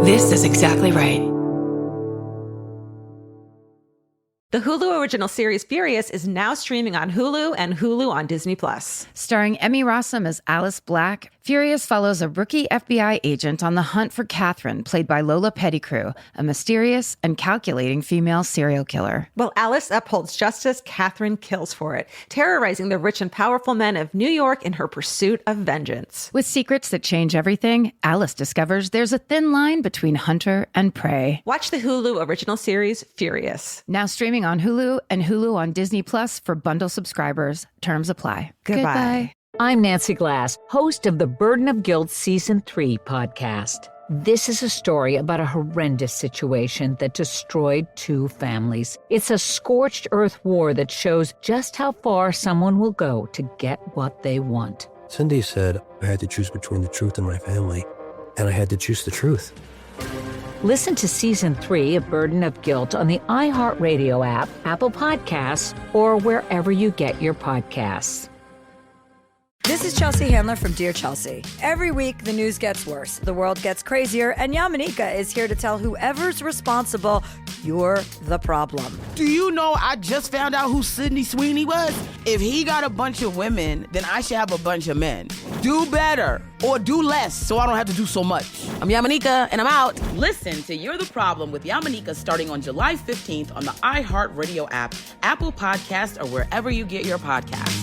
This is exactly right. The Hulu original series Furious is now streaming on Hulu and Hulu on Disney+. Starring Emmy Rossum as Alice Black, Furious follows a rookie FBI agent on the hunt for Catherine, played by Lola Pettigrew, a mysterious and calculating female serial killer. While Alice upholds justice, Catherine kills for it, terrorizing the rich and powerful men of New York in her pursuit of vengeance. With secrets that change everything, Alice discovers there's a thin line between hunter and prey. Watch the Hulu original series Furious. Now streaming on Hulu and Hulu on Disney Plus for bundle subscribers. Terms apply. Goodbye. I'm Nancy Glass, host of the Burden of Guilt Season 3 podcast. This is a story about a horrendous situation that destroyed 2 families. It's a scorched earth war that shows just how far someone will go to get what they want. Cindy said I had to choose between the truth and my family, and I had to choose the truth. Listen to Season 3 of Burden of Guilt on the iHeartRadio app, Apple Podcasts, or wherever you get your podcasts. This is Chelsea Handler from Dear Chelsea. Every week, the news gets worse, the world gets crazier, and Yamanika is here to tell whoever's responsible, you're the problem. Do you know I just found out who Sydney Sweeney was? If he got a bunch of women, then I should have a bunch of men. Do better or do less so I don't have to do so much. I'm Yamanika, and I'm out. Listen to You're the Problem with Yamanika starting on July 15th on the iHeartRadio app, Apple Podcasts, or wherever you get your podcasts.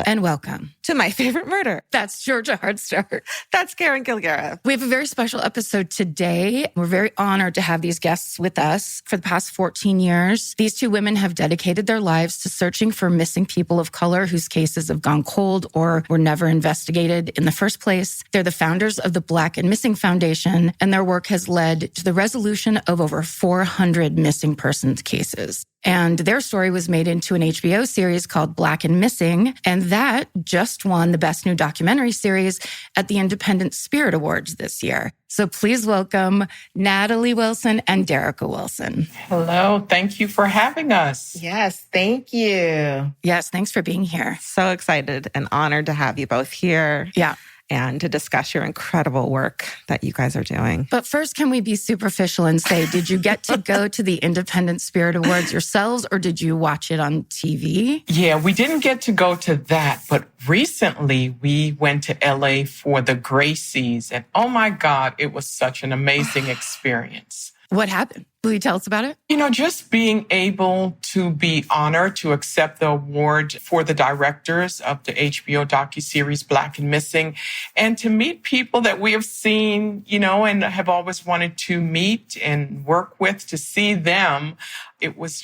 And welcome To My Favorite Murder. That's Georgia Hardstark. That's Karen Kilgara. We have a very special episode today. We're very honored to have these guests with us. For the past 14 years, these 2 women have dedicated their lives to searching for missing people of color whose cases have gone cold or were never investigated in the first place. They're the founders of the Black and Missing Foundation, and their work has led to the resolution of over 400 missing persons cases. And their story was made into an HBO series called Black and Missing, and that just won the Best New Documentary Series at the Independent Spirit Awards this year. So please welcome Natalie Wilson and Derrica Wilson. Hello. Thank you for having us. Yes, thank you. Yes, thanks for being here. So excited and honored to have you both here. Yeah. And to discuss your incredible work that you guys are doing. But first, can we be superficial and say, did you get to go to the Independent Spirit Awards yourselves, or did you watch it on TV? Yeah, we didn't get to go to that, but recently we went to LA for the Gracies, and oh my God, it was such an amazing experience. What happened? Will you tell us about it? You know, just being able to be honored to accept the award for the directors of the HBO docuseries Black and Missing, and to meet people that we have seen, you know, and have always wanted to meet and work with, to see them. It was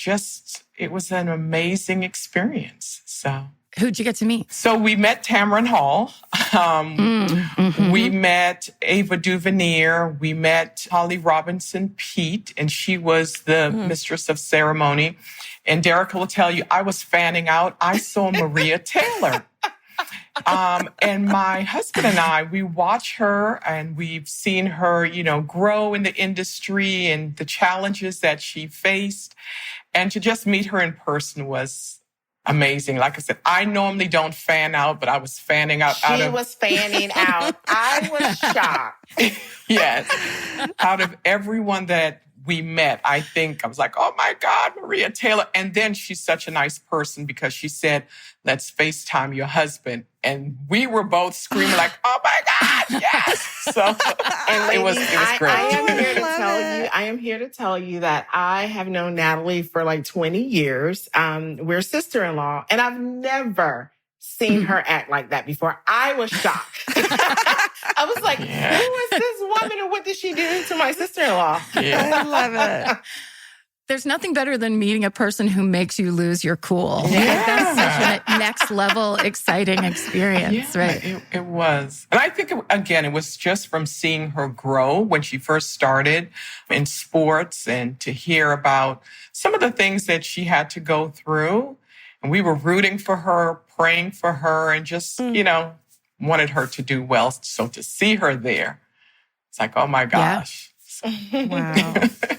an amazing experience. So. Who'd you get to meet? So we met Tamron Hall. We met Ava DuVernay. We met Holly Robinson Pete, and she was the mistress of ceremony. And Derrica will tell you, I was fanning out. I saw Maria Taylor. And my husband and I, we watch her, and we've seen her, you know, grow in the industry and the challenges that she faced. And to just meet her in person was amazing. Like I said, I normally don't fan out, but I was fanning out. She was fanning out. I was shocked. Yes. Out of everyone that we met, I think I was like, oh my God, Maria Taylor. And then she's such a nice person because she said, let's FaceTime your husband. And we were both screaming like, oh my God, yes. So it was great. I am here to tell you that I have known Natalie for like 20 years. We're sister-in-law, and I've never seen her act like that before. I was shocked. I was like, Who is this woman, and what did she do to my sister-in-law? I love it. There's nothing better than meeting a person who makes you lose your cool. Yeah. That's such a next level, exciting experience, right? It was. And I think, again, it was just from seeing her grow when she first started in sports, and to hear about some of the things that she had to go through. And we were rooting for her, praying for her, and just, wanted her to do well. So to see her there, it's like, oh my gosh. Wow.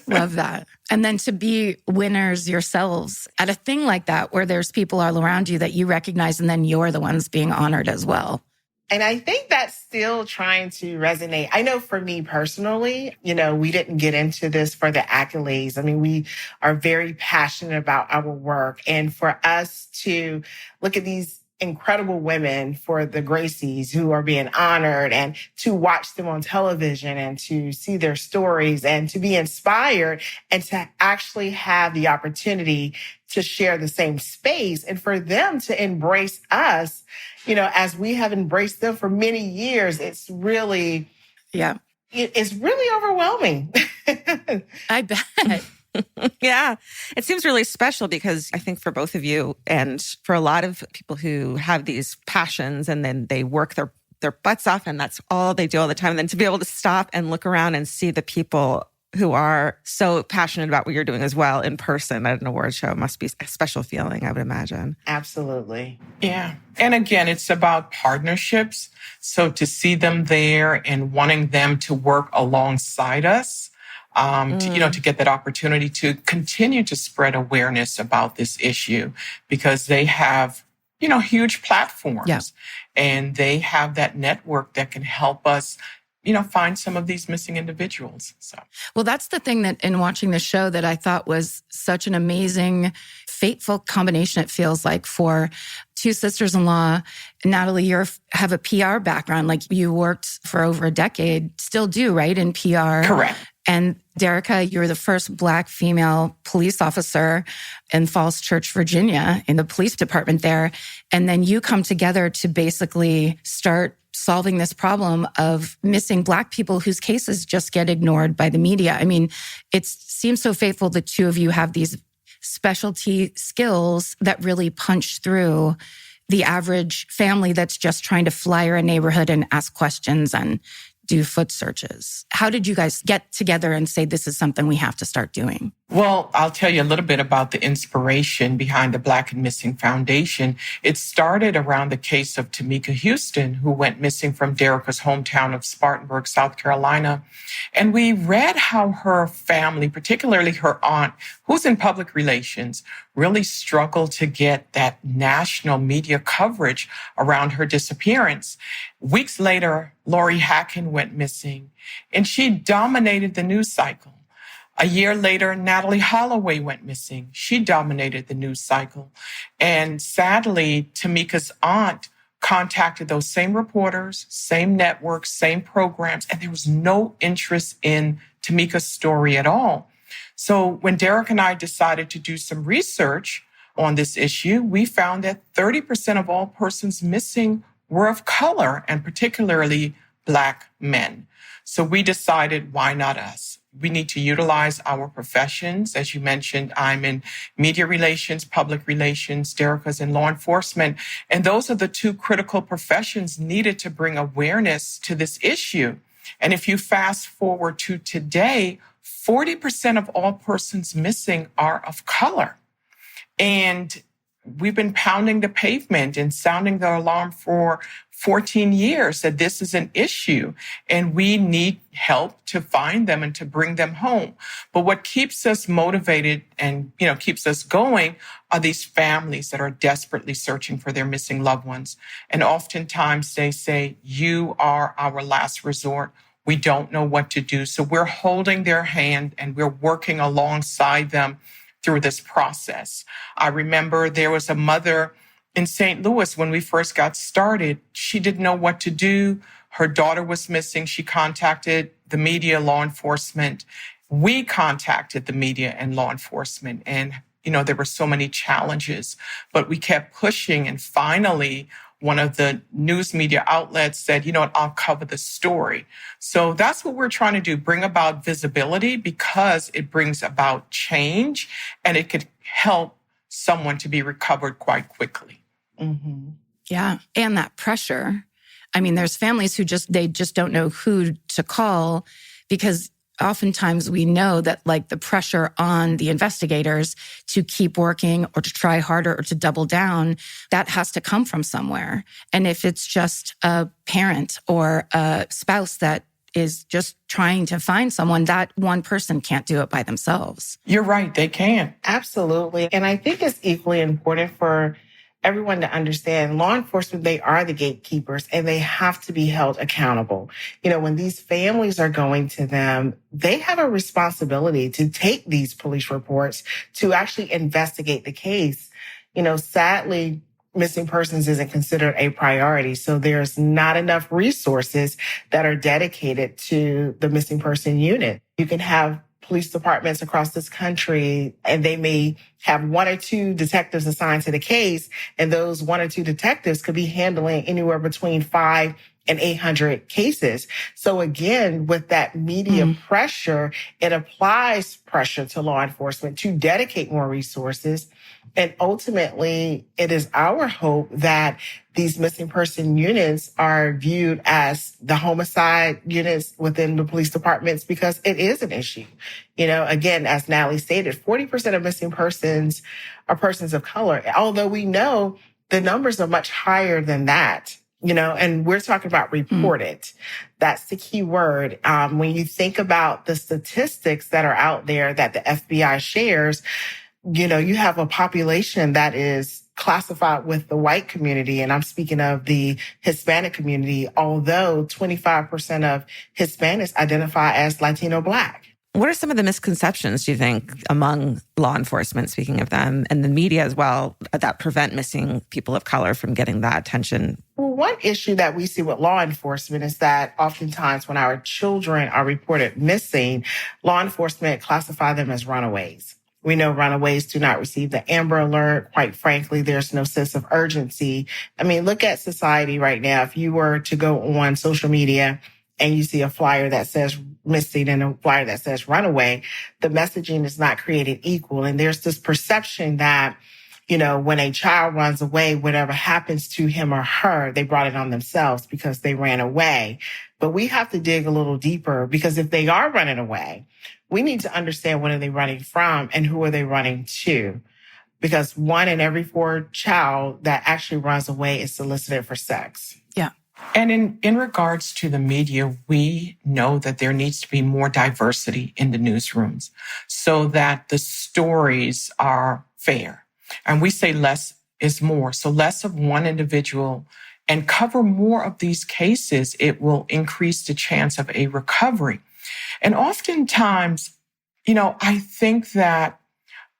Love that. And then to be winners yourselves at a thing like that, where there's people all around you that you recognize, and then you're the ones being honored as well. And I think that's still trying to resonate. I know for me personally, we didn't get into this for the accolades. I mean, we are very passionate about our work. And for us to look at these incredible women for the Gracies who are being honored, and to watch them on television and to see their stories and to be inspired, and to actually have the opportunity to share the same space, and for them to embrace us, as we have embraced them for many years, it's really, it's really overwhelming. I bet. Yeah. It seems really special because I think for both of you and for a lot of people who have these passions and then they work their butts off and that's all they do all the time. And then to be able to stop and look around and see the people who are so passionate about what you're doing as well in person at an award show must be a special feeling, I would imagine. Absolutely. Yeah. And again, it's about partnerships. So to see them there and wanting them to work alongside us, to get that opportunity to continue to spread awareness about this issue, because they have, huge platforms and they have that network that can help us, find some of these missing individuals. So, well, that's the thing that in watching the show that I thought was such an amazing, fateful combination, it feels like, for two sisters-in-law. Natalie, you have a PR background, like you worked for over a decade, still do, right, in PR? Correct. And Derrica, you're the first Black female police officer in Falls Church, Virginia, in the police department there. And then you come together to basically start solving this problem of missing Black people whose cases just get ignored by the media. I mean, it seems so fateful the two of you have these specialty skills that really punch through the average family that's just trying to flyer a neighborhood and ask questions and do foot searches. How did you guys get together and say this is something we have to start doing? Well, I'll tell you a little bit about the inspiration behind the Black and Missing Foundation. It started around the case of Tamika Houston, who went missing from Derrica's hometown of Spartanburg, South Carolina. And we read how her family, particularly her aunt, who's in public relations, really struggled to get that national media coverage around her disappearance. Weeks later, Lori Hacken went missing, and she dominated the news cycle. A year later, Natalie Holloway went missing. She dominated the news cycle. And sadly, Tamika's aunt contacted those same reporters, same networks, same programs, and there was no interest in Tamika's story at all. So when Derrica and I decided to do some research on this issue, we found that 30% of all persons missing were of color, and particularly Black men. So we decided, why not us? We need to utilize our professions. As you mentioned, I'm in media relations, public relations, Derrica's in law enforcement. And those are the two critical professions needed to bring awareness to this issue. And if you fast forward to today, 40% of all persons missing are of color. And we've been pounding the pavement and sounding the alarm for 14 years that this is an issue and we need help to find them and to bring them home. But what keeps us motivated and, keeps us going are these families that are desperately searching for their missing loved ones. And oftentimes they say, you are our last resort. We don't know what to do. So we're holding their hand and we're working alongside them through this process. I remember there was a mother in St. Louis when we first got started. She didn't know what to do. Her daughter was missing. She contacted the media, law enforcement. We contacted the media and law enforcement. And, there were so many challenges, but we kept pushing. And finally, one of the news media outlets said, I'll cover the story. So that's what we're trying to do, bring about visibility because it brings about change and it could help someone to be recovered quite quickly. Mm-hmm. Yeah. And that pressure. I mean, there's families who they just don't know who to call because oftentimes we know that like the pressure on the investigators to keep working or to try harder or to double down, that has to come from somewhere. And if it's just a parent or a spouse that is just trying to find someone, that one person can't do it by themselves. You're right, they can. Absolutely. And I think it's equally important for everyone to understand law enforcement, they are the gatekeepers and they have to be held accountable. You know, when these families are going to them, they have a responsibility to take these police reports to actually investigate the case. You know, sadly, missing persons isn't considered a priority. So there's not enough resources that are dedicated to the missing person unit. You can have police departments across this country, and they may have one or two detectives assigned to the case, and those one or two detectives could be handling anywhere between 500 and 800 cases. So again, with that media pressure, it applies pressure to law enforcement to dedicate more resources. And ultimately, it is our hope that these missing person units are viewed as the homicide units within the police departments, because it is an issue. You know, again, as Natalie stated, 40% of missing persons are persons of color, although we know the numbers are much higher than that. You know, and we're talking about reported. That's the key word. When you think about the statistics that are out there that the FBI shares, you know, you have a population that is classified with the white community, and I'm speaking of the Hispanic community, although 25% of Hispanics identify as Latino Black. What are some of the misconceptions, do you think, among law enforcement, speaking of them, and the media as well, that prevent missing people of color from getting that attention? Well, one issue that we see with law enforcement is that oftentimes when our children are reported missing, law enforcement classify them as runaways. We know runaways do not receive the Amber Alert. Quite frankly, there's no sense of urgency. I mean, look at society right now. If you were to go on social media and you see a flyer that says missing and a flyer that says runaway, the messaging is not created equal. And there's this perception that, you know, when a child runs away, whatever happens to him or her, they brought it on themselves because they ran away. But we have to dig a little deeper, because if they are running away, we need to understand what are they running from and who are they running to. Because 1 in every 4 child that actually runs away is solicited for sex. Yeah. And in regards to the media, we know that there needs to be more diversity in the newsrooms so that the stories are fair. And we say less is more. So less of one individual and cover more of these cases, it will increase the chance of a recovery. And oftentimes, you know, I think that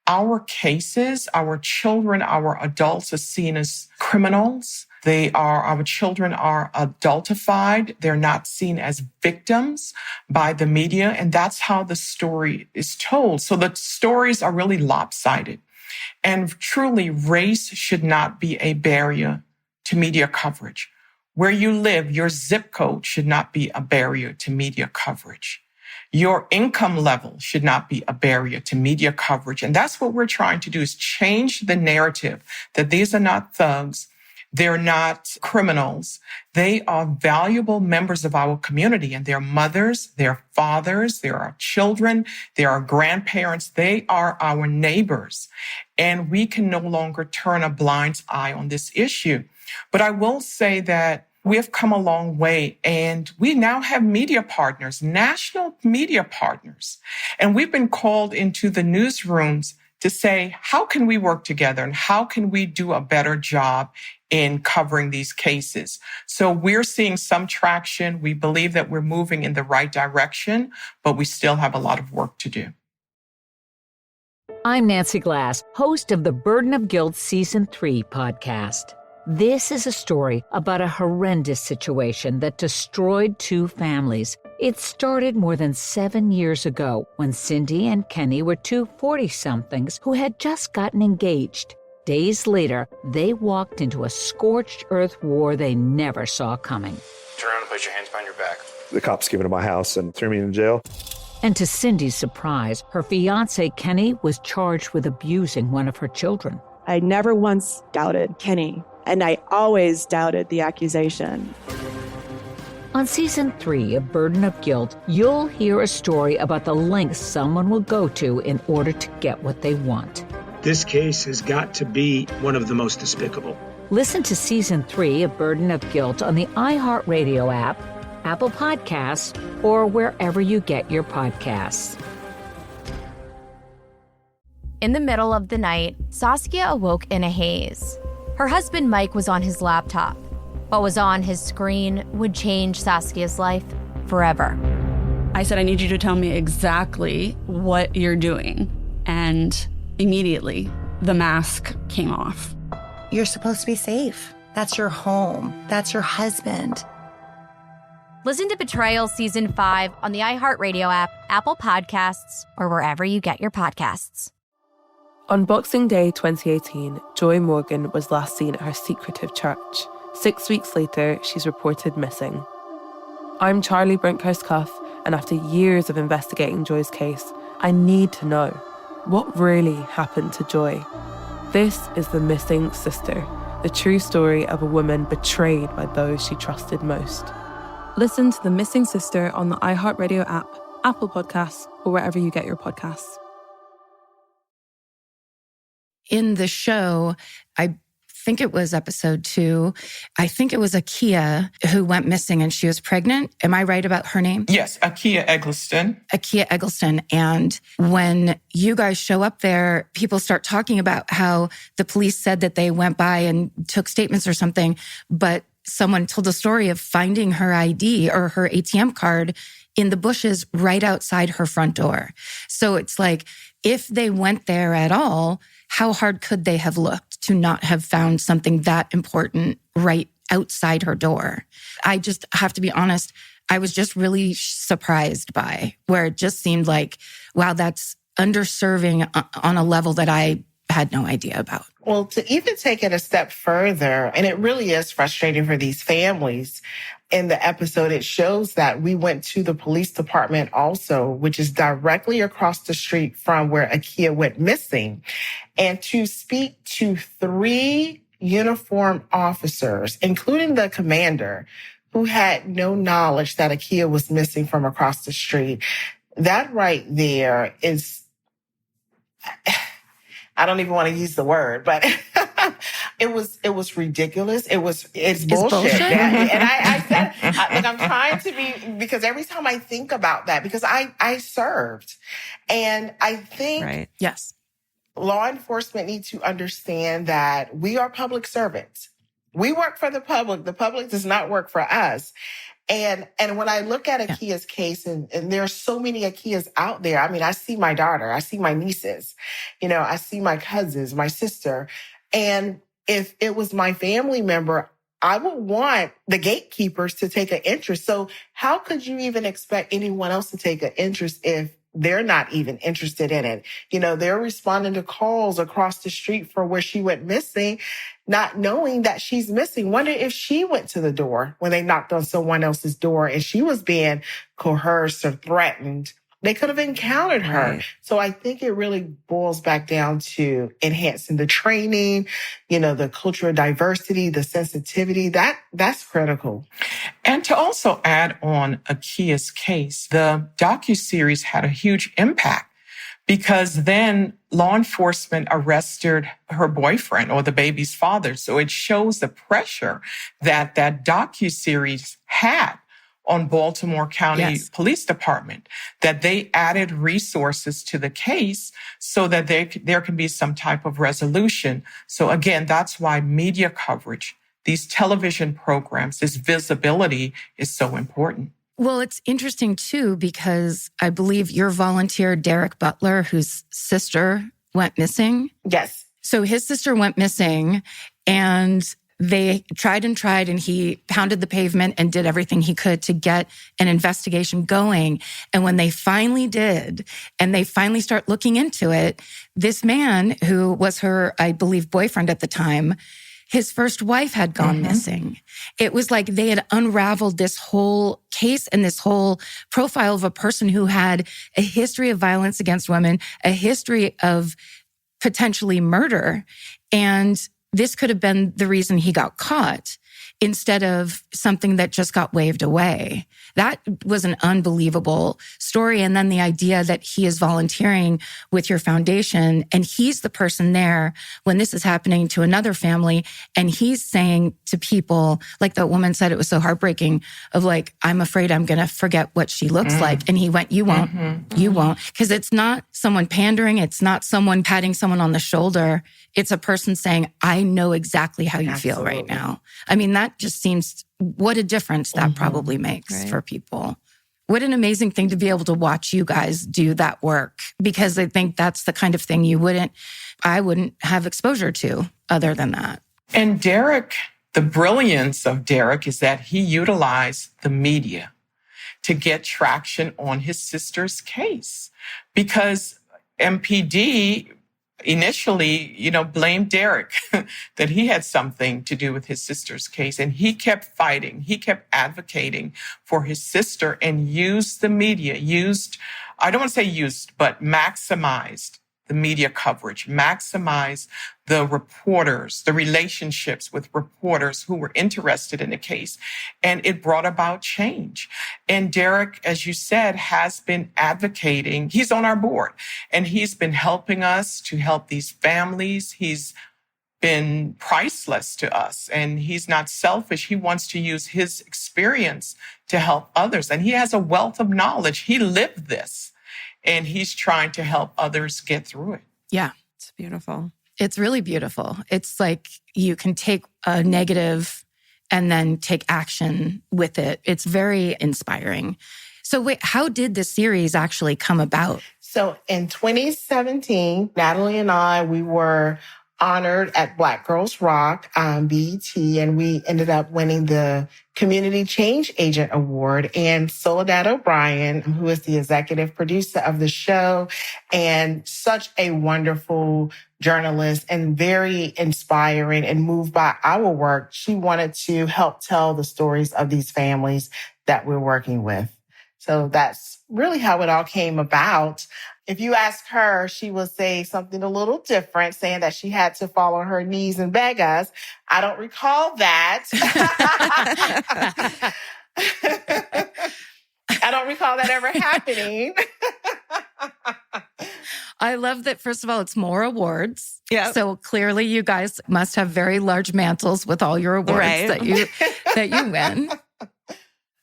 our cases, our children, our adults are seen as criminals. Our children are adultified. They're not seen as victims by the media. And that's how the story is told. So the stories are really lopsided. And truly, race should not be a barrier to media coverage. Where you live, your zip code should not be a barrier to media coverage. Your income level should not be a barrier to media coverage. And that's what we're trying to do, is change the narrative that these are not thugs. They're not criminals. They are valuable members of our community, and they're mothers, they're fathers, they're our children, they're our grandparents, they are our neighbors. And we can no longer turn a blind eye on this issue. But I will say that we have come a long way, and we now have media partners, national media partners. And we've been called into the newsrooms to say, how can we work together and how can we do a better job in covering these cases? So we're seeing some traction. We believe that we're moving in the right direction, but we still have a lot of work to do. I'm Nancy Glass, host of the Burden of Guilt Season 3 podcast. This is a story about a horrendous situation that destroyed 2 families. It started more than 7 years ago when Cindy and Kenny were 2 40-somethings who had just gotten engaged. Days later, they walked into a scorched earth war they never saw coming. Turn around and put your hands behind your back. The cops came into my house and threw me in jail. And to Cindy's surprise, her fiancé Kenny was charged with abusing one of her children. I never once doubted Kenny, and I always doubted the accusation. On Season 3 of Burden of Guilt, you'll hear a story about the lengths someone will go to in order to get what they want. This case has got to be one of the most despicable. Listen to Season 3 of Burden of Guilt on the iHeartRadio app, Apple Podcasts, or wherever you get your podcasts. In the middle of the night, Saskia awoke in a haze. Her husband Mike was on his laptop. What was on his screen would change Saskia's life forever. I said, I need you to tell me exactly what you're doing. And immediately, the mask came off. You're supposed to be safe. That's your home. That's your husband. Listen to Betrayal Season 5 on the iHeartRadio app, Apple Podcasts, or wherever you get your podcasts. On Boxing Day 2018, Joy Morgan was last seen at her secretive church. 6 weeks later, she's reported missing. I'm Charlie Brinkhurst-Cuff, and after years of investigating Joy's case, I need to know what really happened to Joy. This is The Missing Sister, the true story of a woman betrayed by those she trusted most. Listen to The Missing Sister on the iHeartRadio app, Apple Podcasts, or wherever you get your podcasts. In the show, I think it was episode 2, I think it was Akia who went missing and she was pregnant. Am I right about her name? Yes, Akia Eggleston. Akia Eggleston. And when you guys show up there, people start talking about how the police said that they went by and took statements or something, but someone told a story of finding her ID or her ATM card in the bushes right outside her front door. So it's like, if they went there at all, how hard could they have looked to not have found something that important right outside her door? I just have to be honest, I was just really surprised by where it just seemed like, wow, that's underserving on a level that I had no idea about. Well, to even take it a step further, and it really is frustrating for these families, in the episode, it shows that we went to the police department also, which is directly across the street from where Akia went missing, and to speak to 3 uniformed officers, including the commander, who had no knowledge that Akia was missing from across the street. That right there is, I don't even want to use the word, but it was ridiculous. It's bullshit. And I said, I'm trying to be, because every time I think about that, because I served, and I think right. Yes, law enforcement need to understand that we are public servants. We work for the public. The public does not work for us. And when I look at Akia's case, and there are so many Akias out there, I mean, I see my daughter, I see my nieces, I see my cousins, my sister. And if it was my family member, I would want the gatekeepers to take an interest. So how could you even expect anyone else to take an interest if they're not even interested in it? They're responding to calls across the street for where she went missing, not knowing that she's missing. Wonder if she went to the door when they knocked on someone else's door and she was being coerced or threatened. They could have encountered her. Right. So I think it really boils back down to enhancing the training, the cultural diversity, the sensitivity. That's critical. And to also add on Akia's case, the docuseries had a huge impact, because then law enforcement arrested her boyfriend or the baby's father. So it shows the pressure that docuseries had on Baltimore County Police Department, that they added resources to the case so that there can be some type of resolution. So again, that's why media coverage, these television programs, this visibility is so important. Well, it's interesting too, because I believe your volunteer, Derek Butler, whose sister went missing. Yes. So his sister went missing, and they tried, and he pounded the pavement and did everything he could to get an investigation going. And when they finally did, and they finally start looking into it, this man, who was her, I believe, boyfriend at the time, his first wife had gone missing. It was like they had unraveled this whole case and this whole profile of a person who had a history of violence against women, a history of potentially murder. And this could have been the reason he got caught instead of something that just got waved away. That was an unbelievable story. And then the idea that he is volunteering with your foundation and he's the person there when this is happening to another family. And he's saying to people, like that woman said, it was so heartbreaking of like, I'm afraid I'm going to forget what she looks like. And he went, you won't, you won't. Because it's not someone pandering. It's not someone patting someone on the shoulder. It's a person saying, I know exactly how you feel right now. I mean, that just seems, what a difference that probably makes for people. What an amazing thing to be able to watch you guys do that work, because I think that's the kind of thing I wouldn't have exposure to other than that. And Derek, the brilliance of Derek is that he utilized the media to get traction on his sister's case, because MPD initially, blamed Derek that he had something to do with his sister's case. And he kept fighting. He kept advocating for his sister and used the media, I don't want to say used, but maximized the media coverage, maximize the reporters, the relationships with reporters who were interested in the case. And it brought about change. And Derek, as you said, has been advocating. He's on our board and he's been helping us to help these families. He's been priceless to us and he's not selfish. He wants to use his experience to help others. And he has a wealth of knowledge. He lived this. And he's trying to help others get through it. Yeah. It's beautiful. It's really beautiful. It's like you can take a negative and then take action with it. It's very inspiring. So wait, how did this series actually come about? So in 2017, Natalie and I, we were honored at Black Girls Rock, BET, and we ended up winning the Community Change Agent Award. And Soledad O'Brien, who is the executive producer of the show and such a wonderful journalist and very inspiring and moved by our work, she wanted to help tell the stories of these families that we're working with. So that's really how it all came about. If you ask her, she will say something a little different, saying that she had to fall on her knees and beg us. I don't recall that. I don't recall that ever happening. I love that, first of all, it's more awards. Yeah. So clearly you guys must have very large mantles with all your awards that you win.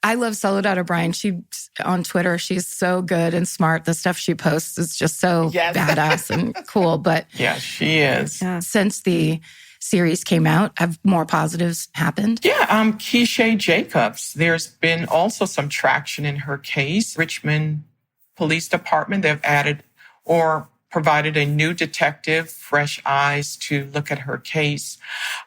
I love Soledad O'Brien. She on Twitter, she's so good and smart. The stuff she posts is just so badass and cool. But yeah, she is. Since the series came out, have more positives happened? Yeah, Keisha Jacobs. There's been also some traction in her case. Richmond Police Department, they've added or provided a new detective, fresh eyes to look at her case.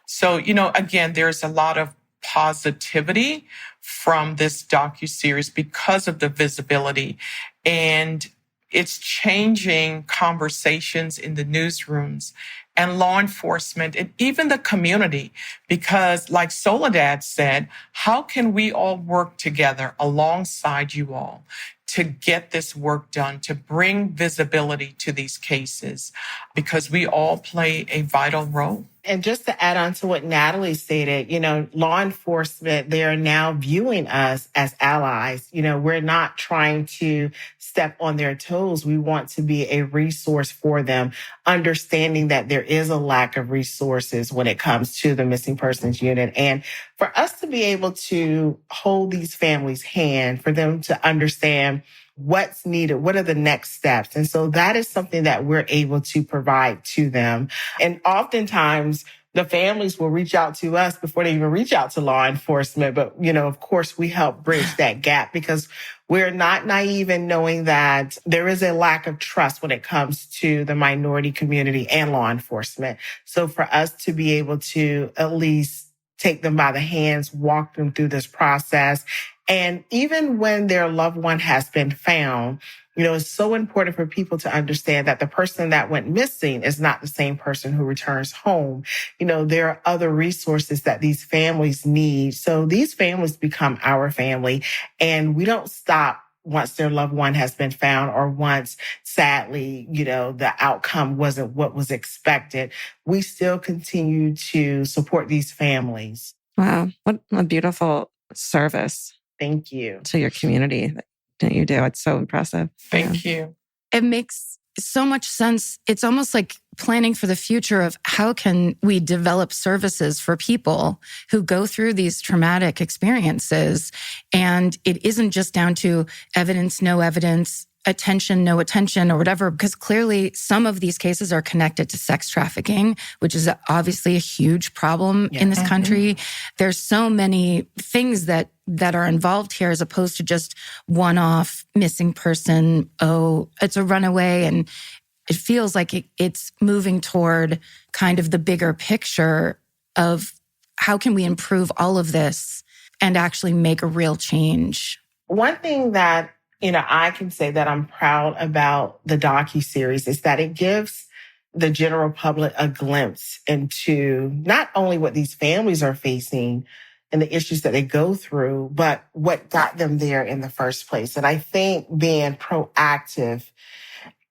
So, again, there's a lot of positivity from this docuseries because of the visibility. And it's changing conversations in the newsrooms and law enforcement and even the community. Because like Soledad said, how can we all work together alongside you all to get this work done, to bring visibility to these cases? Because we all play a vital role. And just to add on to what Natalie stated, law enforcement, they're now viewing us as allies. We're not trying to step on their toes. We want to be a resource for them, understanding that there is a lack of resources when it comes to the missing persons unit. And for us to be able to hold these families' hand, for them to understand what's needed, what are the next steps. And so that is something that we're able to provide to them. And oftentimes the families will reach out to us before they even reach out to law enforcement. But, of course, we help bridge that gap because we're not naive in knowing that there is a lack of trust when it comes to the minority community and law enforcement. So for us to be able to at least take them by the hands, walk them through this process. And even when their loved one has been found, it's so important for people to understand that the person that went missing is not the same person who returns home. There are other resources that these families need. So these families become our family, and we don't stop once their loved one has been found or once, sadly, the outcome wasn't what was expected, we still continue to support these families. Wow. What a beautiful service. Thank you. To your community that you do. It's so impressive. Thank you. It makes so much sense. It's almost like planning for the future of how can we develop services for people who go through these traumatic experiences. And it isn't just down to evidence, no evidence, attention, no attention, or whatever, because clearly some of these cases are connected to sex trafficking, which is obviously a huge problem in this country. There's so many things that are involved here as opposed to just one-off missing person. Oh, it's a runaway. And it feels like it's moving toward kind of the bigger picture of how can we improve all of this and actually make a real change. One thing that I can say that I'm proud about the docuseries is that it gives the general public a glimpse into not only what these families are facing and the issues that they go through, but what got them there in the first place. And I think being proactive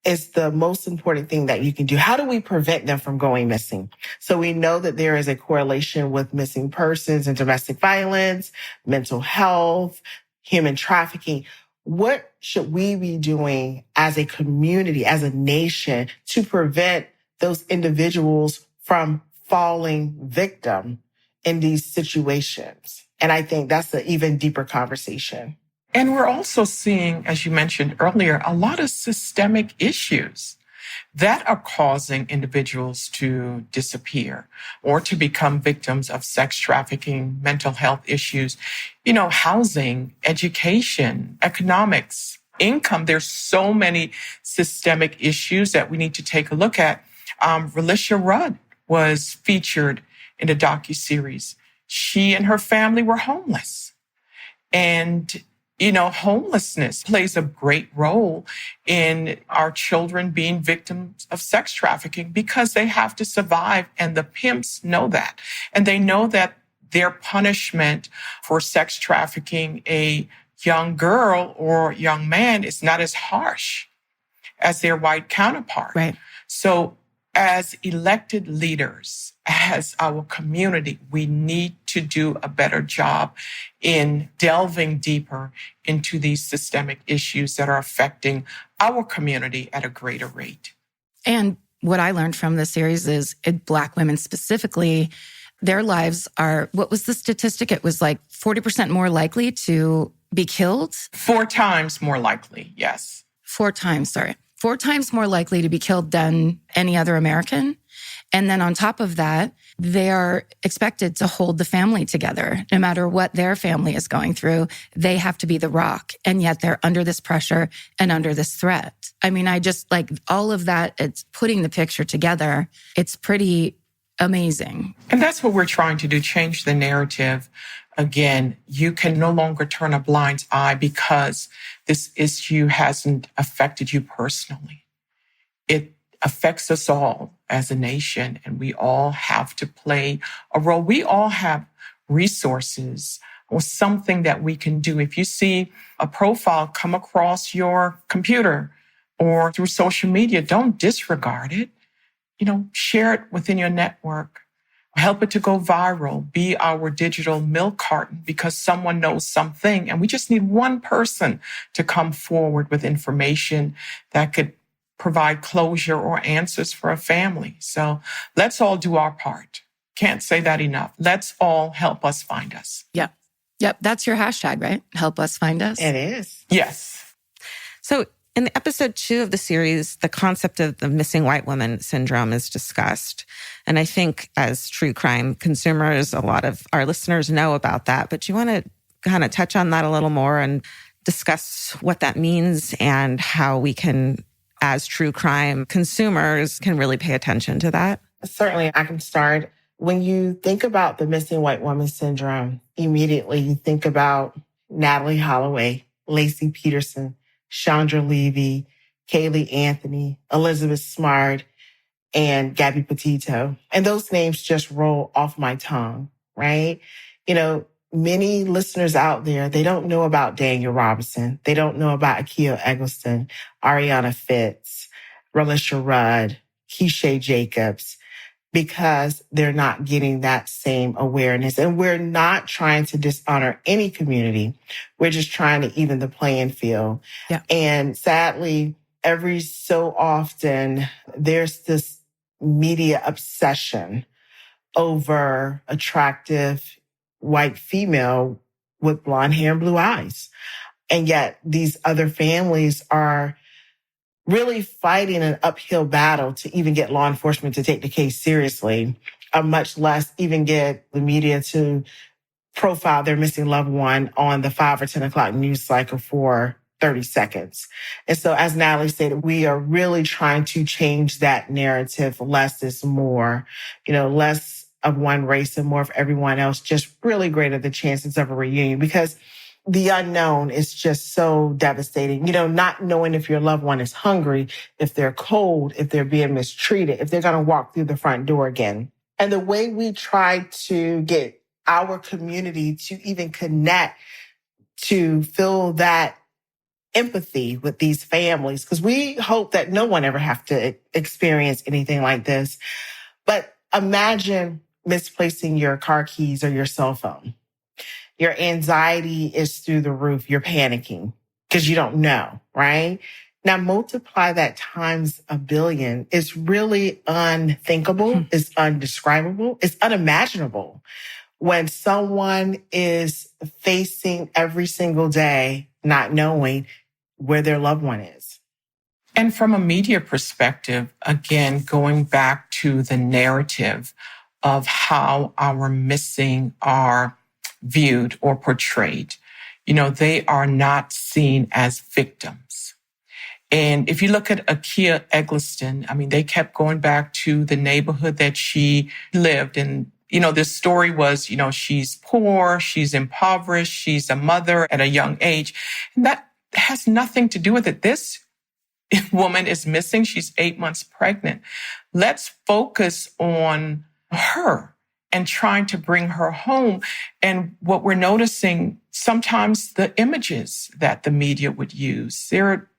is the most important thing that you can do. How do we prevent them from going missing? So we know that there is a correlation with missing persons and domestic violence, mental health, human trafficking. What should we be doing as a community, as a nation, to prevent those individuals from falling victim in these situations? And I think that's an even deeper conversation. And we're also seeing, as you mentioned earlier, a lot of systemic issues that are causing individuals to disappear or to become victims of sex trafficking, mental health issues, housing, education, economics, income. There's so many systemic issues that we need to take a look at. Relisha Rudd was featured in a docuseries. She and her family were homeless. And homelessness plays a great role in our children being victims of sex trafficking because they have to survive, and the pimps know that. And they know that their punishment for sex trafficking a young girl or young man is not as harsh as their white counterpart. Right. So as elected leaders, as our community, we need to do a better job in delving deeper into these systemic issues that are affecting our community at a greater rate. And what I learned from this series is Black women specifically, their lives are, what was the statistic? It was like 40% more likely to be killed? 4 times more likely, yes. 4 times more likely to be killed than any other American. And then on top of that, they are expected to hold the family together. No matter what their family is going through, they have to be the rock. And yet they're under this pressure and under this threat. I mean, I just like all of that. It's putting the picture together. It's pretty amazing. And that's what we're trying to do, change the narrative. Again, you can no longer turn a blind eye because this issue hasn't affected you personally. It affects us all as a nation, and we all have to play a role. We all have resources or something that we can do. If you see a profile come across your computer or through social media, don't disregard it. Share it within your network. Help it to go viral. Be our digital milk carton because someone knows something. And we just need one person to come forward with information that could provide closure or answers for a family. So let's all do our part. Can't say that enough. Let's all help us find us. Yep. That's your hashtag, right? Help us find us. It is. Yes. So in episode 2 of the series, the concept of the missing white woman syndrome is discussed. And I think as true crime consumers, a lot of our listeners know about that. But you want to kind of touch on that a little more and discuss what that means and how we can, as true crime consumers, can really pay attention to that? Certainly, I can start. When you think about the missing white woman syndrome, immediately you think about Natalie Holloway, Lacey Peterson, Chandra Levy, Kaylee Anthony, Elizabeth Smart, and Gabby Petito. And those names just roll off my tongue, right? many listeners out there, they don't know about Daniel Robinson. They don't know about Akia Eggleston, Ariana Fitz, Relisha Rudd, Keisha Jacobs, because they're not getting that same awareness. And we're not trying to dishonor any community. We're just trying to even the playing field. Yeah. And sadly, every so often, there's this media obsession over attractive white female with blonde hair and blue eyes. And yet these other families are really fighting an uphill battle to even get law enforcement to take the case seriously, much less even get the media to profile their missing loved one on the 5 or 10 o'clock news cycle for 30 seconds. And so as Natalie said, we are really trying to change that narrative. Less is more, less of one race and more of everyone else, just really greater the chances of a reunion, because the unknown is just so devastating. Not knowing if your loved one is hungry, if they're cold, if they're being mistreated, if they're going to walk through the front door again. And the way we try to get our community to even connect, to feel that empathy with these families, because we hope that no one ever have to experience anything like this. But imagine misplacing your car keys or your cell phone. Your anxiety is through the roof. You're panicking because you don't know, right? Now multiply that times a billion. It's really unthinkable. It's undescribable. It's unimaginable when someone is facing every single day not knowing where their loved one is. And from a media perspective, again, going back to the narrative of how our missing are viewed or portrayed, they are not seen as victims. And if you look at Akia Eggleston, they kept going back to the neighborhood that she lived in. This story was, she's poor, she's impoverished, she's a mother at a young age. And that has nothing to do with it. This woman is missing. She's 8 months pregnant. Let's focus on her and trying to bring her home. And what we're noticing, sometimes the images that the media would use, they're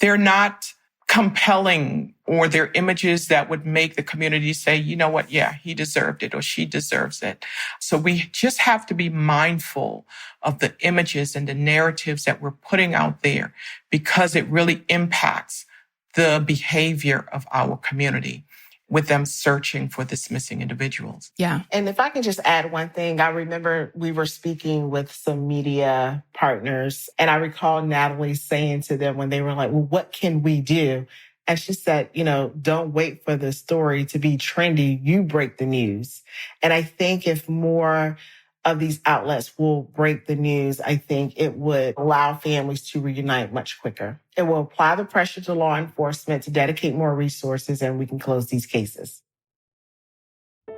not compelling, or they're images that would make the community say, you know what, yeah, he deserved it or she deserves it. So we just have to be mindful of the images and the narratives that we're putting out there, because it really impacts the behavior of our community with them searching for this missing individuals. Yeah. And if I can just add one thing, I remember we were speaking with some media partners, and I recall Natalie saying to them when they were like, well, what can we do? And she said, don't wait for the story to be trendy. You break the news. And I think if more of these outlets will break the news, I think it would allow families to reunite much quicker. It will apply the pressure to law enforcement to dedicate more resources, and we can close these cases.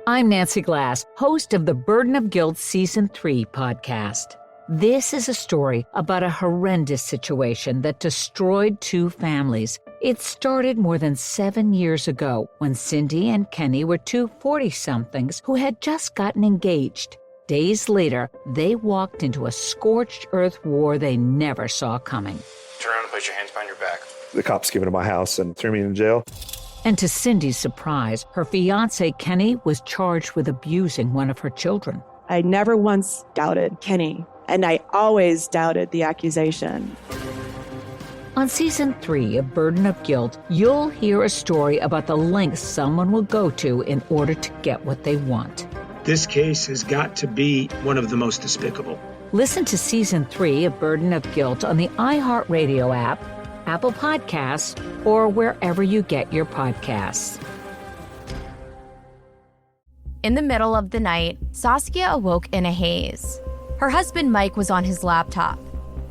I'm Nancy Glass, host of the Burden of Guilt Season 3 podcast. This is a story about a horrendous situation that destroyed 2 families. It started more than 7 years ago when Cindy and Kenny were 2 40-somethings who had just gotten engaged. Days later, they walked into a scorched earth war they never saw coming. Turn around and put your hands behind your back. The cops came into my house and threw me in jail. And to Cindy's surprise, her fiancé Kenny was charged with abusing one of her children. I never once doubted Kenny, and I always doubted the accusation. On Season 3 of Burden of Guilt, you'll hear a story about the lengths someone will go to in order to get what they want. This case has got to be one of the most despicable. Listen to Season 3 of Burden of Guilt on the iHeartRadio app, Apple Podcasts, or wherever you get your podcasts. In the middle of the night, Saskia awoke in a haze. Her husband Mike was on his laptop.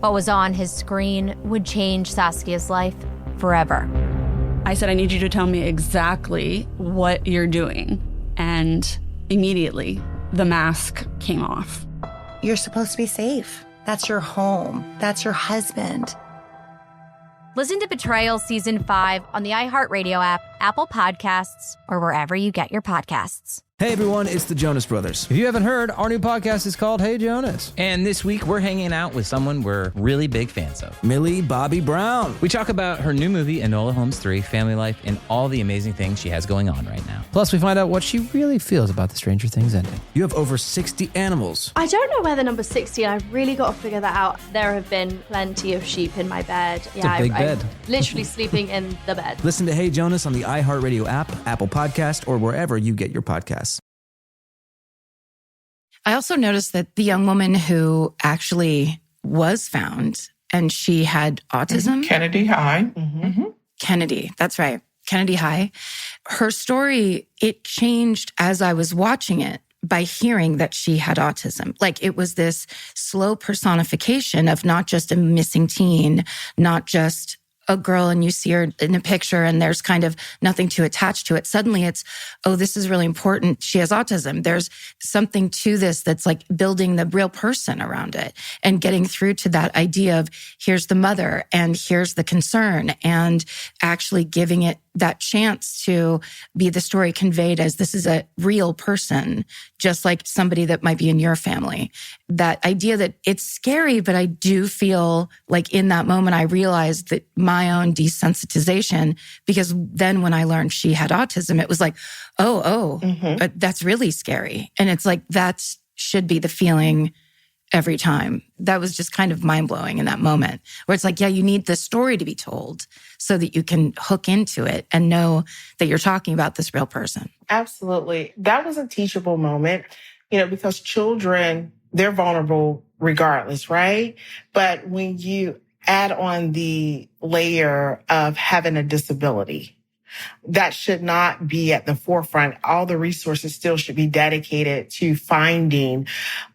What was on his screen would change Saskia's life forever. I said, I need you to tell me exactly what you're doing. And immediately, the mask came off. You're supposed to be safe. That's your home. That's your husband. Listen to Betrayal Season 5 on the iHeartRadio app, Apple Podcasts, or wherever you get your podcasts. Hey everyone, it's the Jonas Brothers. If you haven't heard, our new podcast is called Hey Jonas. And this week we're hanging out with someone we're really big fans of. Millie Bobby Brown. We talk about her new movie, Enola Holmes 3, family life, and all the amazing things she has going on right now. Plus we find out what she really feels about the Stranger Things ending. You have over 60 animals. I don't know where the number 60, and I've really got to figure that out. There have been plenty of sheep in my bed. It's a big bed. I'm literally sleeping in the bed. Listen to Hey Jonas on the iHeartRadio app, Apple Podcast, or wherever you get your podcasts. I also noticed that the young woman who actually was found and she had autism. Kennedy High. Kennedy, that's right. Kennedy High. Her story, it changed as I was watching it by hearing that she had autism. Like it was this slow personification of not just a missing teen, not just a girl and you see her in a picture and there's kind of nothing to attach to it. Suddenly it's, oh, this is really important. She has autism. There's something to this that's like building the real person around it and getting through to that idea of here's the mother and here's the concern and actually giving it that chance to be the story conveyed as this is a real person, just like somebody that might be in your family. That idea that it's scary, but I do feel like in that moment, I realized that my own desensitization, because then when I learned she had autism, it was like, that's really scary. And it's like, that should be the feeling every time. That was just kind of mind-blowing in that moment where it's like, yeah, you need the story to be told so that you can hook into it and know that you're talking about this real person. Absolutely. That was a teachable moment, because children, they're vulnerable regardless, right? But when you add on the layer of having a disability, that should not be at the forefront. All the resources still should be dedicated to finding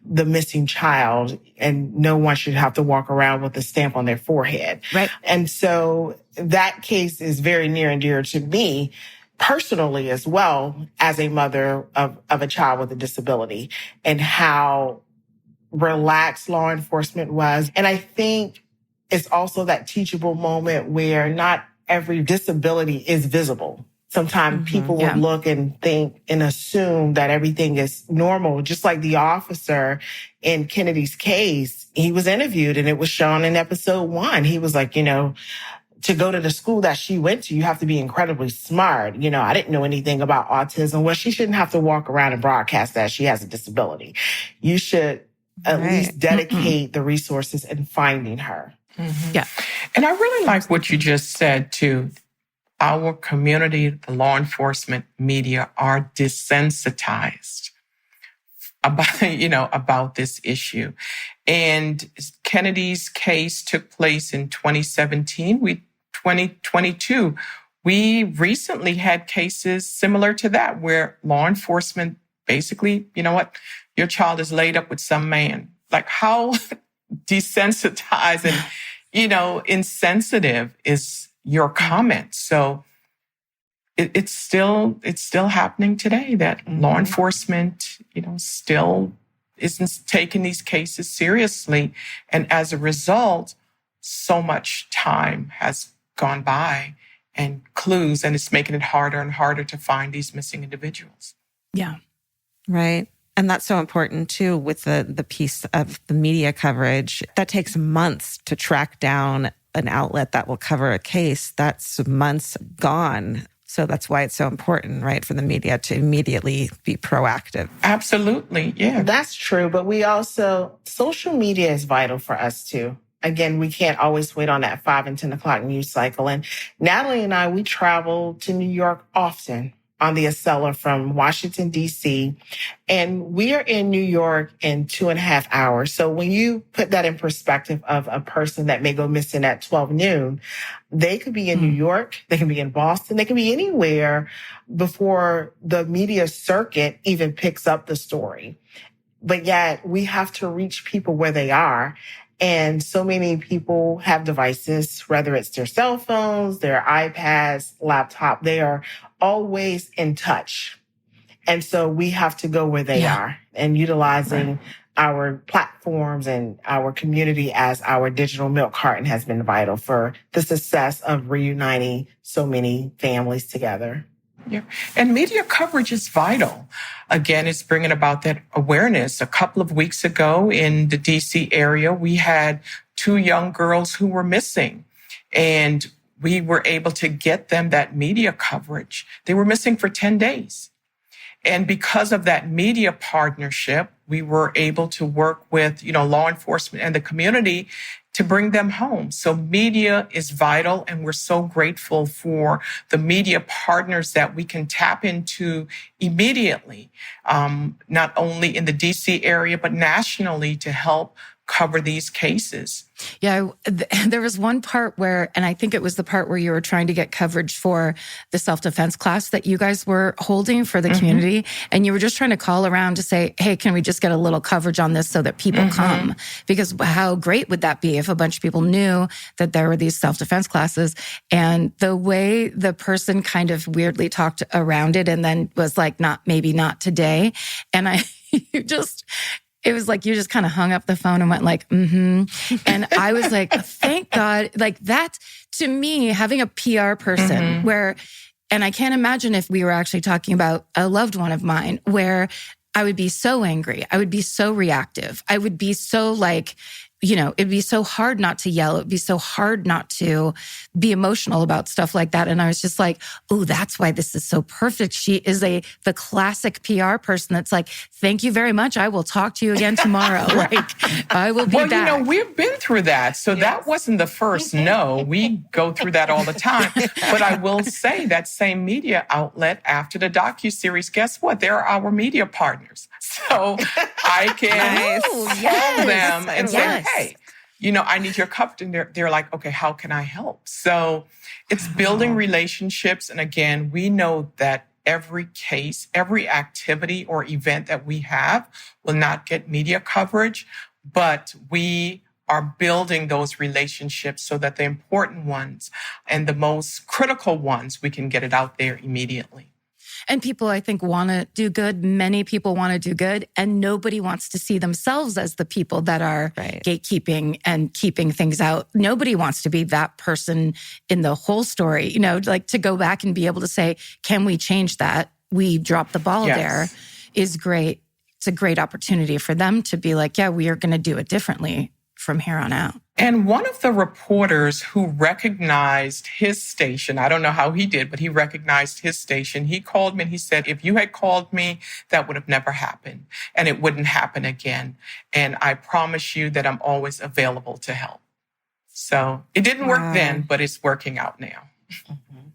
the missing child, and no one should have to walk around with a stamp on their forehead. Right. And so that case is very near and dear to me personally as well, as a mother of a child with a disability, and how relaxed law enforcement was. And I think it's also that teachable moment where not every disability is visible. Sometimes people would look and think and assume that everything is normal. Just like the officer in Kennedy's case, he was interviewed and it was shown in episode 1. He was like, to go to the school that she went to, you have to be incredibly smart. I didn't know anything about autism. Well, she shouldn't have to walk around and broadcast that she has a disability. You should at least dedicate the resources in finding her. Yeah. And I really like what you just said too. Our community, the law enforcement media are desensitized about this issue. And Kennedy's case took place in 2017. 2022. We recently had cases similar to that where law enforcement basically, your child is laid up with some man. Like how desensitized and, insensitive is your comment. So it's still happening today that law enforcement, still isn't taking these cases seriously. And as a result, so much time has gone by and clues, and it's making it harder and harder to find these missing individuals. Yeah. Right. And that's so important too with the piece of the media coverage. That takes months to track down an outlet that will cover a case. That's months gone. So that's why it's so important, right, for the media to immediately be proactive. Absolutely. Yeah. That's true. But social media is vital for us too. Again, we can't always wait on that 5 and 10 o'clock news cycle. And Natalie and I, we travel to New York often on the Acela from Washington, D.C. And we are in New York in 2.5 hours. So when you put that in perspective of a person that may go missing at 12 noon, they could be in New York, they can be in Boston, they can be anywhere before the media circuit even picks up the story. But yet we have to reach people where they are. And so many people have devices, whether it's their cell phones, their iPads, laptop, they are always in touch. And so we have to go where they are, and utilizing our platforms and our community as our digital milk carton has been vital for the success of reuniting so many families together. Yeah. And media coverage is vital. Again, it's bringing about that awareness. A couple of weeks ago in the DC area, we had 2 young girls who were missing, and we were able to get them that media coverage. They were missing for 10 days. And because of that media partnership, we were able to work with, law enforcement and the community to bring them home. So media is vital, and we're so grateful for the media partners that we can tap into immediately, not only in the DC area, but nationally to help cover these cases. Yeah, there was one part where, and I think it was the part where you were trying to get coverage for the self-defense class that you guys were holding for the community. And you were just trying to call around to say, hey, can we just get a little coverage on this so that people come? Because how great would that be if a bunch of people knew that there were these self-defense classes? And the way the person kind of weirdly talked around it and then was like, maybe not today. And it was like you just kind of hung up the phone and went like, And I was like, thank God. Like that, to me, having a PR person where, and I can't imagine if we were actually talking about a loved one of mine, where I would be so angry. I would be so reactive. I would be so like, it'd be so hard not to yell. It'd be so hard not to be emotional about stuff like that. And I was just like, oh, that's why this is so perfect. She is the classic PR person that's like, thank you very much. I will talk to you again tomorrow. Like, I will be back. Well, we've been through that. So that wasn't the first no. We go through that all the time. But I will say that same media outlet after the docuseries, guess what? They're our media partners. So I can call them and say, hey, I need your coverage. And they're like, okay, how can I help? So it's building relationships. And again, we know that every case, every activity or event that we have will not get media coverage, but we are building those relationships so that the important ones and the most critical ones, we can get it out there immediately. And people, I think, want to do good. Many people want to do good. And nobody wants to see themselves as the people that are gatekeeping and keeping things out. Nobody wants to be that person in the whole story. Like to go back and be able to say, can we change that? We dropped the ball there is great. It's a great opportunity for them to be like, yeah, we are going to do it differently from here on out. And one of the reporters who recognized his station, I don't know how he did, but he recognized his station. He called me and he said, if you had called me, that would have never happened and it wouldn't happen again. And I promise you that I'm always available to help. So it didn't work then, but it's working out now.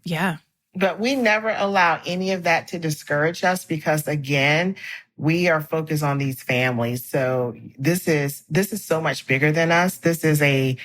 Yeah. But we never allow any of that to discourage us because, again, we are focused on these families. So this is so much bigger than us. This is a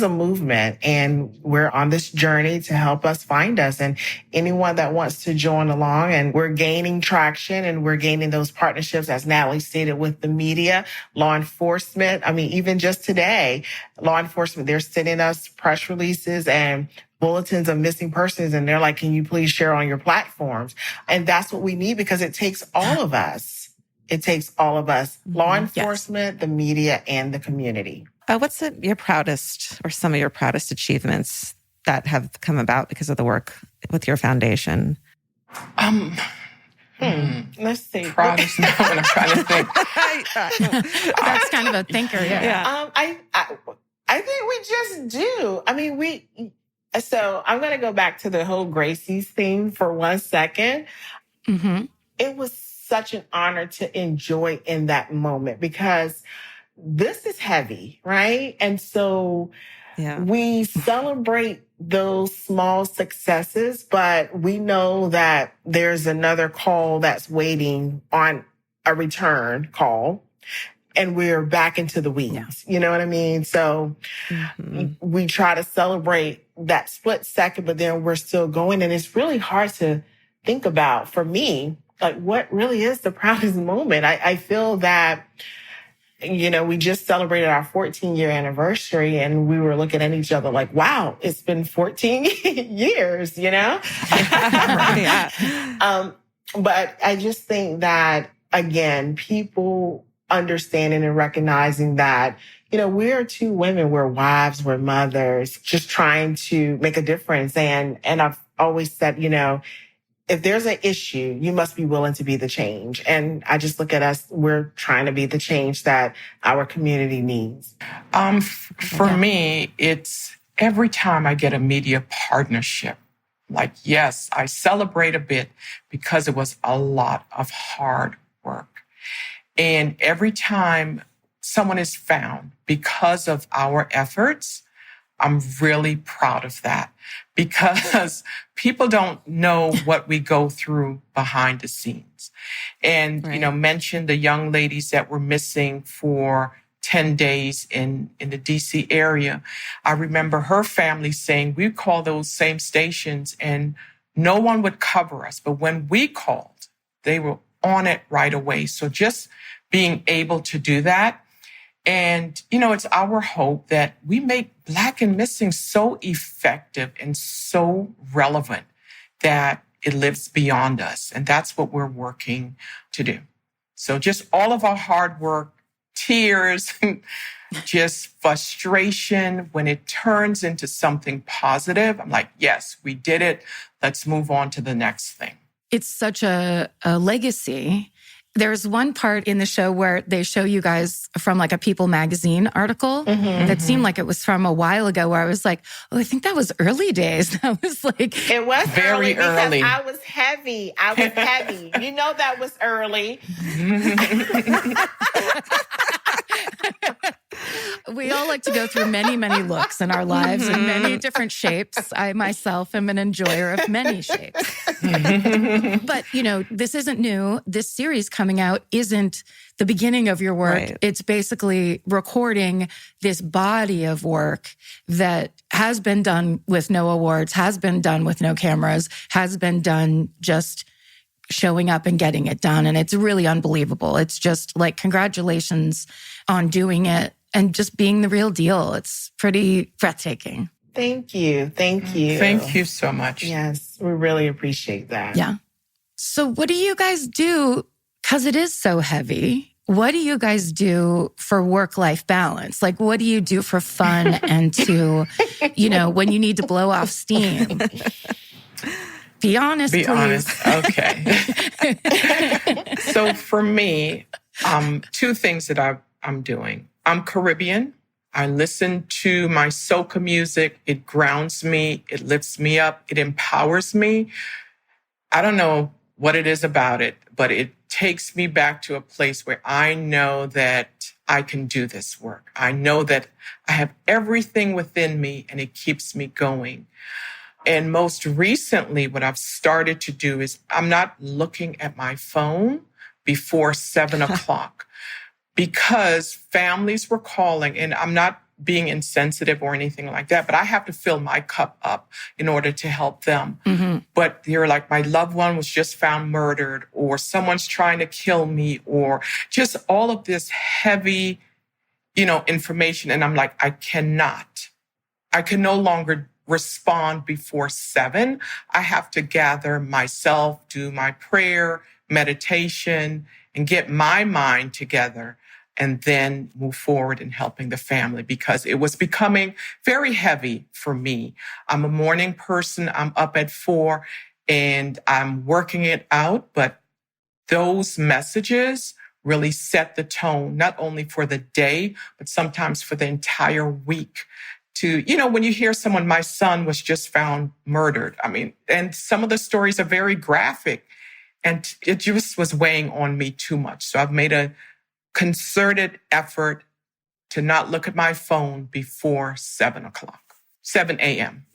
movement, and we're on this journey to help us find us. And anyone that wants to join along, and we're gaining traction and we're gaining those partnerships, as Natalie stated, with the media, law enforcement. I mean, even just today, law enforcement, they're sending us press releases and bulletins of missing persons. And they're like, can you please share on your platforms? And that's what we need because it takes all of us. It takes all of us, law enforcement, the media, and the community. What's your proudest or some of your proudest achievements that have come about because of the work with your foundation? Let's see. Proudest now when I'm trying to think. That's kind of a thinker. Yeah. I think we just do. I mean, so I'm going to go back to the whole Gracie's thing for 1 second. It was such an honor to enjoy in that moment because this is heavy, right? And so we celebrate those small successes, but we know that there's another call that's waiting on a return call. And we're back into the weeds. You know what I mean? So we try to celebrate that split second, but then we're still going. And it's really hard to think about for me, like what really is the proudest moment. I feel that, we just celebrated our 14-year anniversary and we were looking at each other like, wow, it's been 14 years, But I just think that, again, people understanding and recognizing that, we're 2 women, we're wives, we're mothers, just trying to make a difference. And I've always said, if there's an issue, you must be willing to be the change. And I just look at us, we're trying to be the change that our community needs. For me, it's every time I get a media partnership, like, yes, I celebrate a bit because it was a lot of hard work. And every time someone is found because of our efforts, I'm really proud of that because people don't know what we go through behind the scenes. And, mention the young ladies that were missing for 10 days in the DC area. I remember her family saying, we call those same stations and no one would cover us. But when we called, they were on it right away. So just being able to do that. And, it's our hope that we make Black and Missing so effective and so relevant that it lives beyond us. And that's what we're working to do. So just all of our hard work, tears, just frustration, when it turns into something positive, I'm like, yes, we did it. Let's move on to the next thing. It's such a legacy. There's one part in the show where they show you guys from like a People magazine article that seemed like it was from a while ago where I was like, oh, I think that was early days. That was like... It was very early. Because I was heavy. You know that was early. We all like to go through many, many looks in our lives in many different shapes. I myself am an enjoyer of many shapes. But, this isn't new. This series coming out isn't the beginning of your work. Right. It's basically recording this body of work that has been done with no awards, has been done with no cameras, has been done just showing up and getting it done. And it's really unbelievable. It's just like, congratulations on doing it and just being the real deal. It's pretty breathtaking. Thank you. Thank you. Thank you so much. Yes, we really appreciate that. Yeah. So what do you guys do? Because it is so heavy. What do you guys do for work-life balance? Like, what do you do for fun and to, when you need to blow off steam? Be honest, please. Honest. Okay. So for me, two things that I'm doing. I'm Caribbean. I listen to my soca music. It grounds me. It lifts me up. It empowers me. I don't know what it is about it, but it takes me back to a place where I know that I can do this work. I know that I have everything within me and it keeps me going. And most recently, what I've started to do is I'm not looking at my phone before 7 o'clock because families were calling, and I'm not being insensitive or anything like that, but I have to fill my cup up in order to help them. But they're like, my loved one was just found murdered, or someone's trying to kill me, or just all of this heavy, information. And I'm like, I can no longer respond before 7. I have to gather myself, do my prayer, meditation, and get my mind together, and then move forward in helping the family because it was becoming very heavy for me. I'm a morning person. I'm up at 4 and I'm working it out, but those messages really set the tone, not only for the day, but sometimes for the entire week. To, when you hear someone, my son was just found murdered. And some of the stories are very graphic, and it just was weighing on me too much. So I've made a concerted effort to not look at my phone before 7 a.m.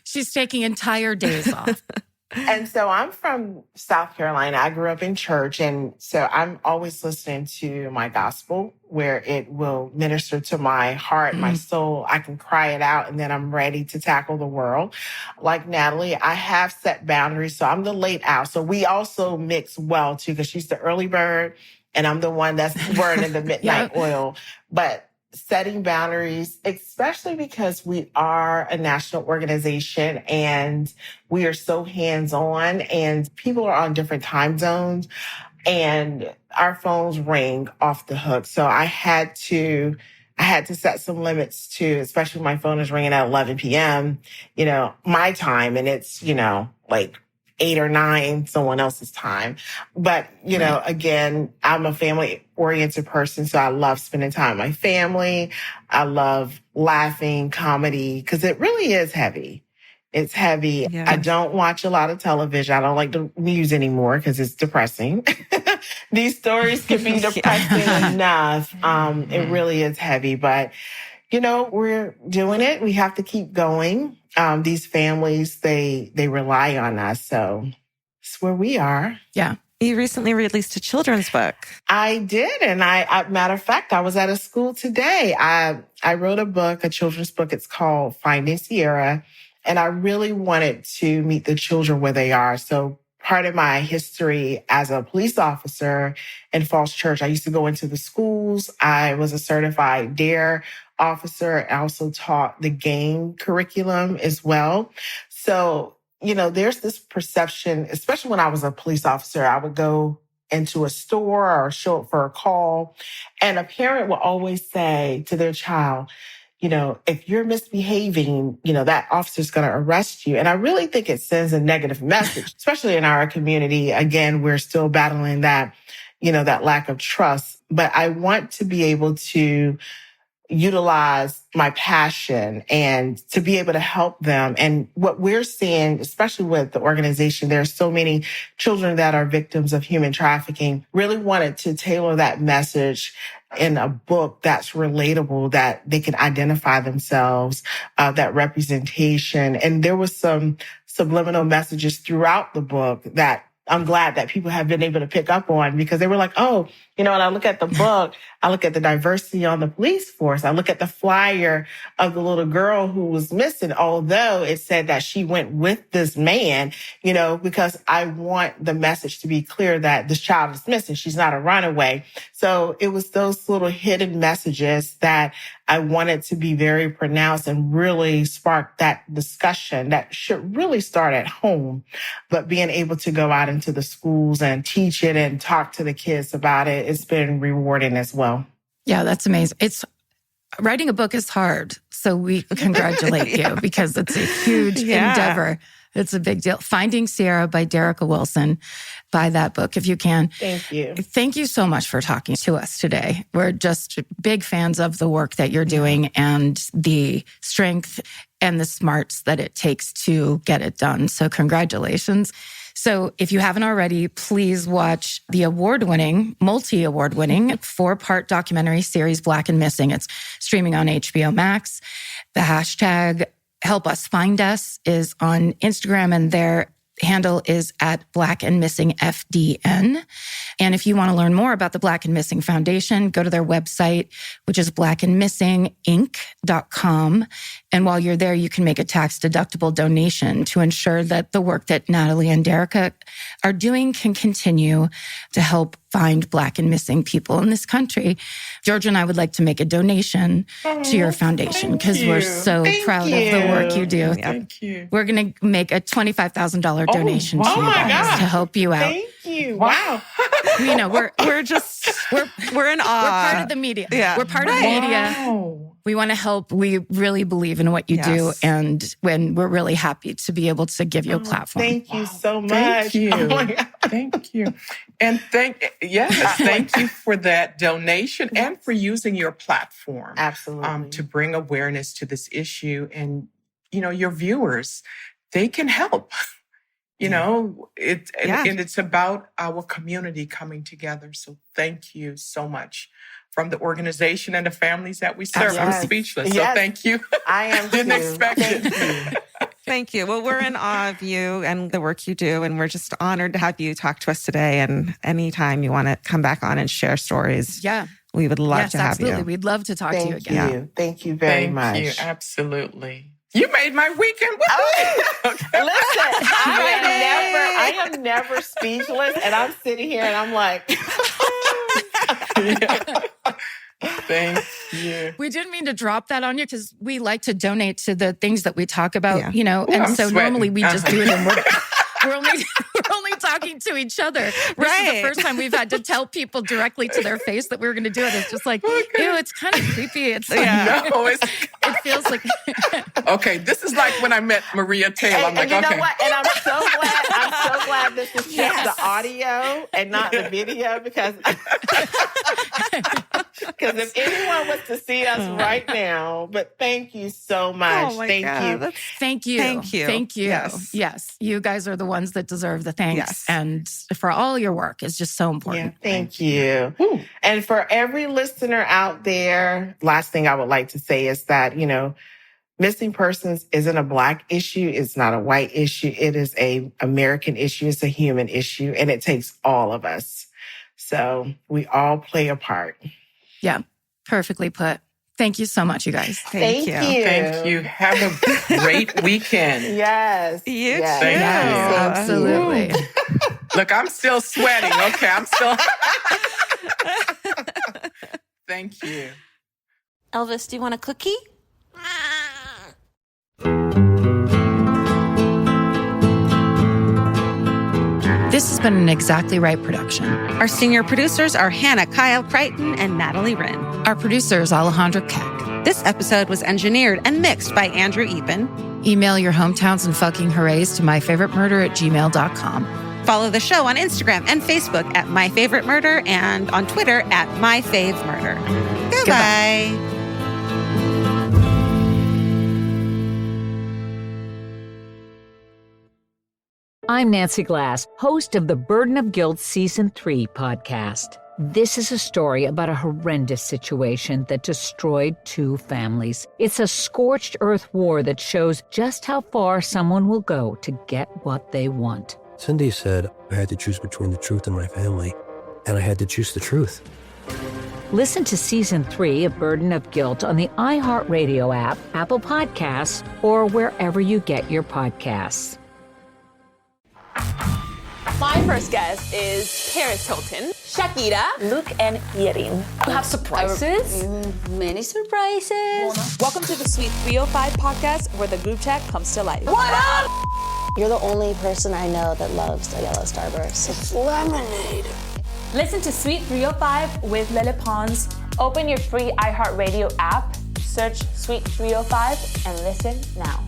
She's taking entire days off. And so I'm from South Carolina. I grew up in church. And so I'm always listening to my gospel where it will minister to my heart, my soul. I can cry it out and then I'm ready to tackle the world. Like Natalie, I have set boundaries. So I'm the late owl. So we also mix well too, because she's the early bird and I'm the one that's burning the midnight oil. But setting boundaries, especially because we are a national organization and we are so hands-on and people are on different time zones and our phones ring off the hook. So I had to I had to set some limits too, especially when my phone is ringing at 11 p.m., my time, and it's, like 8 or 9, someone else's time. But, again, I'm a family-oriented person, so I love spending time with my family. I love laughing, comedy, because it really is heavy. It's heavy. Yeah. I don't watch a lot of television. I don't like the news anymore because it's depressing. These stories can be depressing enough. It really is heavy, but we're doing it. We have to keep going. These families, they rely on us. So it's where we are. Yeah. You recently released a children's book. I did. And matter of fact, I was at a school today. I wrote a book, a children's book. It's called Finding Sierra. And I really wanted to meet the children where they are. So part of my history as a police officer in Falls Church, I used to go into the schools. I was a certified DARE officer. I also taught the game curriculum as well. So, there's this perception, especially when I was a police officer, I would go into a store or show up for a call, and a parent will always say to their child, if you're misbehaving, that officer's going to arrest you. And I really think it sends a negative message, especially in our community. Again, we're still battling that, that lack of trust. But I want to be able to utilize my passion and to be able to help them. And what we're seeing, especially with the organization, there are so many children that are victims of human trafficking. Really wanted to tailor that message in a book that's relatable, that they can identify themselves, that representation. And there was some subliminal messages throughout the book that I'm glad that people have been able to pick up on, because they were like, oh, when I look at the book, I look at the diversity on the police force. I look at the flyer of the little girl who was missing, although it said that she went with this man, because I want the message to be clear that this child is missing. She's not a runaway. So it was those little hidden messages that I wanted to be very pronounced and really spark that discussion that should really start at home, but being able to go out into the schools and teach it and talk to the kids about it, it's been rewarding as well. Yeah, that's amazing. Writing a book is hard. So we congratulate you because it's a huge endeavor. It's a big deal. Finding Sierra by Derrica Wilson. Buy that book if you can. Thank you. Thank you so much for talking to us today. We're just big fans of the work that you're doing and the strength and the smarts that it takes to get it done. So congratulations. So if you haven't already, please watch the multi-award winning 4-part documentary series, Black and Missing. It's streaming on HBO Max. The hashtag Help Us Find Us is on Instagram, and their handle is at Black and Missing FDN. And if you want to learn more about the Black and Missing Foundation, go to their website, which is blackandmissinginc.com. And while you're there, you can make a tax-deductible donation to ensure that the work that Natalie and Derrica are doing can continue to help find Black and missing people in this country. Georgia and I would like to make a donation to your foundation because we're so proud of the work you do. Thank you. We're going to make a $25,000 donation to you guys to help you out. Thank you. Wow. We're in awe. We're part of the media. Yeah. We're part of the media. Wow. We want to help. We really believe in what you do. And we're really happy to be able to give you a platform. Thank you so much. Thank you. Oh my God. Thank you. And thank you for that donation and for using your platform. Absolutely. To bring awareness to this issue. And, your viewers, they can help. And it's about our community coming together. So thank you so much from the organization and the families that we serve. Yes. I'm speechless. Yes. So thank you. I am Didn't too. expect it. Thank you. Well, we're in awe of you and the work you do, and we're just honored to have you talk to us today. And anytime you want to come back on and share stories, we would love to have absolutely. you. We'd love to talk to you again. Thank you very much. Thank you. Absolutely. You made my weekend. Listen, I am never speechless, and I'm sitting here and I'm like, Thank you. We didn't mean to drop that on you because we like to donate to the things that we talk about, Yeah. and I'm so sweating. normally we just do it and we're only talking to each other. This is the first time we've had to tell people directly to their face that we were going to do it. It's just like, ew, it's kind of creepy. It's like, it feels like. Okay, this is like when I met Maria Taylor. I'm like, and you okay. know what? And I'm so glad this is just the audio and not the video because if anyone was to see us right now, but thank you so much. Thank you. Thank you. Thank you. Thank you. Yes. You guys are the ones that deserve the thanks. Yes. And for all your work is just so important. Yeah, thank you. And for every listener out there, last thing I would like to say is that, missing persons isn't a Black issue. It's not a white issue. It is a American issue. It's a human issue. And it takes all of us. So we all play a part. Yeah, perfectly put. Thank you so much, you guys. Thank you. Thank you. Have a great weekend. Yes. You too. Absolutely. Look, I'm still sweating. Okay, I'm still. Thank you. Elvis, do you want a cookie? This has been an Exactly Right production. Our senior producers are Hannah Kyle Crichton and Natalie Wren. Our producer is Alejandra Keck. This episode was engineered and mixed by Andrew Epen. Email your hometowns and fucking hoorays to myfavoritemurder@gmail.com. Follow the show on Instagram and Facebook at myfavoritemurder and on Twitter at myfavemurder. Goodbye. I'm Nancy Glass, host of the Burden of Guilt Season 3 podcast. This is a story about a horrendous situation that destroyed 2 families. It's a scorched earth war that shows just how far someone will go to get what they want. Cindy said I had to choose between the truth and my family, and I had to choose the truth. Listen to Season 3 of Burden of Guilt on the iHeartRadio app, Apple Podcasts, or wherever you get your podcasts. My first guest is Paris Hilton, Shakira, Luke, and Yerin. You have surprises? Many surprises. Welcome to the Sweet 305 podcast, where the group chat comes to life. What up? You're the only person I know that loves a yellow Starburst. It's lemonade. Listen to Sweet 305 with Lele Pons. Open your free iHeartRadio app, search Sweet 305, and listen now.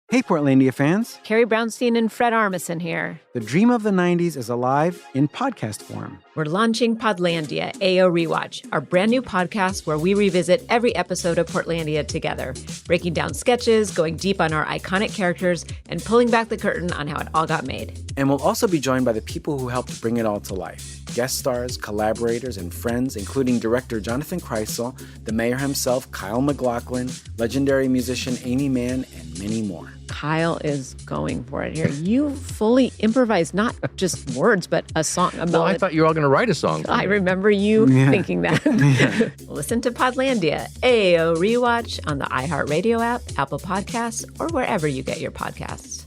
Hey, Portlandia fans. Carrie Brownstein and Fred Armisen here. The dream of the 90s is alive in podcast form. We're launching Podlandia, AO Rewatch, our brand new podcast where we revisit every episode of Portlandia together, breaking down sketches, going deep on our iconic characters, and pulling back the curtain on how it all got made. And we'll also be joined by the people who helped bring it all to life. Guest stars, collaborators, and friends, including director Jonathan Kreisel, the mayor himself, Kyle MacLachlan, legendary musician Amy Mann, and many more. Kyle is going for it here. You fully improvised not just words, but a song. Well, I thought you were all going to write a song. I remember you thinking that. Listen to Podlandia, AO Rewatch on the iHeartRadio app, Apple Podcasts, or wherever you get your podcasts.